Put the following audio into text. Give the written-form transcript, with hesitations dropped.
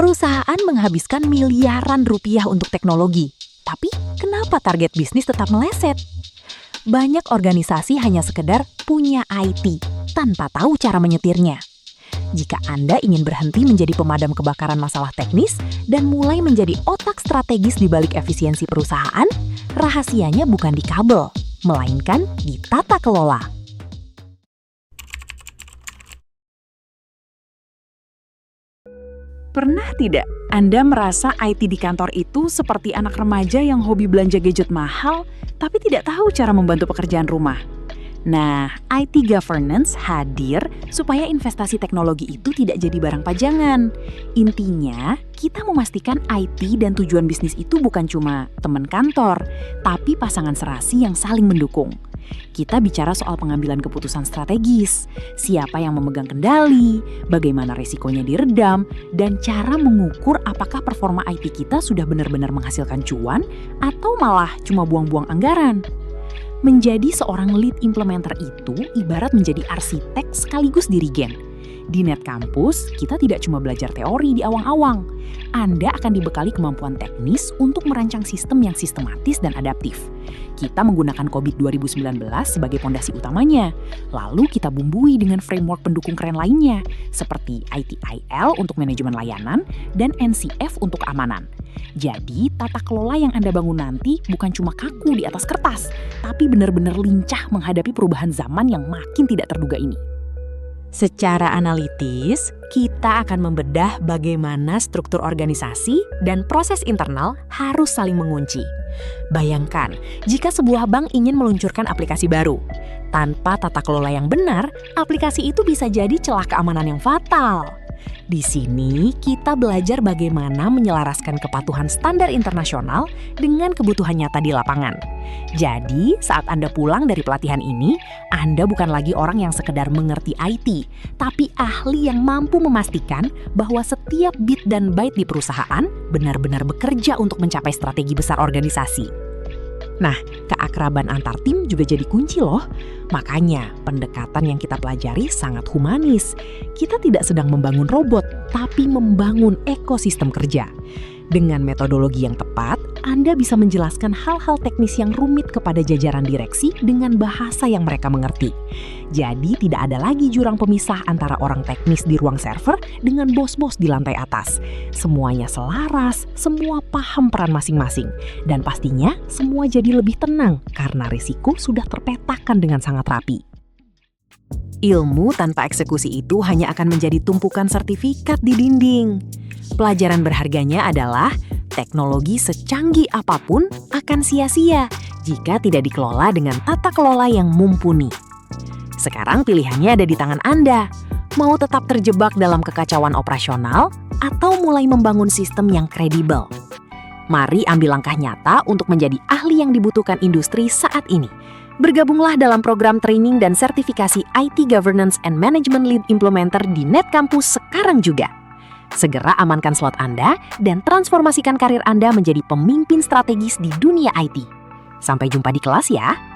Perusahaan menghabiskan miliaran rupiah untuk teknologi. Tapi kenapa target bisnis tetap meleset? Banyak organisasi hanya sekedar punya IT tanpa tahu cara menyetirnya. Jika Anda ingin berhenti menjadi pemadam kebakaran masalah teknis dan mulai menjadi otak strategis di balik efisiensi perusahaan, rahasianya bukan di kabel, melainkan di tata kelola. Pernah tidak Anda merasa IT di kantor itu seperti anak remaja yang hobi belanja gadget mahal, tapi tidak tahu cara membantu pekerjaan rumah? Nah, IT governance hadir supaya investasi teknologi itu tidak jadi barang pajangan. Intinya, kita memastikan IT dan tujuan bisnis itu bukan cuma teman kantor, tapi pasangan serasi yang saling mendukung. Kita bicara soal pengambilan keputusan strategis, siapa yang memegang kendali, bagaimana risikonya diredam, dan cara mengukur apakah performa IT kita sudah benar-benar menghasilkan cuan atau malah cuma buang-buang anggaran. Menjadi seorang lead implementer itu ibarat menjadi arsitek sekaligus dirigen. Di Net Campus, kita tidak cuma belajar teori di awang-awang. Anda akan dibekali kemampuan teknis untuk merancang sistem yang sistematis dan adaptif. Kita menggunakan COVID 2019 sebagai pondasi utamanya. Lalu kita bumbui dengan framework pendukung keren lainnya, seperti ITIL untuk manajemen layanan dan NCF untuk keamanan. Jadi, tata kelola yang Anda bangun nanti bukan cuma kaku di atas kertas, tapi benar-benar lincah menghadapi perubahan zaman yang makin tidak terduga ini. Secara analitis, kita akan membedah bagaimana struktur organisasi dan proses internal harus saling mengunci. Bayangkan, jika sebuah bank ingin meluncurkan aplikasi baru. Tanpa tata kelola yang benar, aplikasi itu bisa jadi celah keamanan yang fatal. Di sini, kita belajar bagaimana menyelaraskan kepatuhan standar internasional dengan kebutuhan nyata di lapangan. Jadi, saat Anda pulang dari pelatihan ini, Anda bukan lagi orang yang sekedar mengerti IT, tapi ahli yang mampu memastikan bahwa setiap bit dan byte di perusahaan benar-benar bekerja untuk mencapai strategi besar organisasi. Nah, keakraban antar tim juga jadi kunci loh. Makanya, pendekatan yang kita pelajari sangat humanis. Kita tidak sedang membangun robot, tapi membangun ekosistem kerja. Dengan metodologi yang tepat, Anda bisa menjelaskan hal-hal teknis yang rumit kepada jajaran direksi dengan bahasa yang mereka mengerti. Jadi, tidak ada lagi jurang pemisah antara orang teknis di ruang server dengan bos-bos di lantai atas. Semuanya selaras, semua paham peran masing-masing. Dan pastinya, semua jadi lebih tenang karena risiko sudah terpetakan dengan sangat rapi. Ilmu tanpa eksekusi itu hanya akan menjadi tumpukan sertifikat di dinding. Pelajaran berharganya adalah teknologi secanggih apapun akan sia-sia jika tidak dikelola dengan tata kelola yang mumpuni. Sekarang pilihannya ada di tangan Anda. Mau tetap terjebak dalam kekacauan operasional atau mulai membangun sistem yang kredibel? Mari ambil langkah nyata untuk menjadi ahli yang dibutuhkan industri saat ini. Bergabunglah dalam program training dan sertifikasi IT Governance and Management Lead Implementer di Net Campus sekarang juga. Segera amankan slot Anda dan transformasikan karir Anda menjadi pemimpin strategis di dunia IT. Sampai jumpa di kelas ya!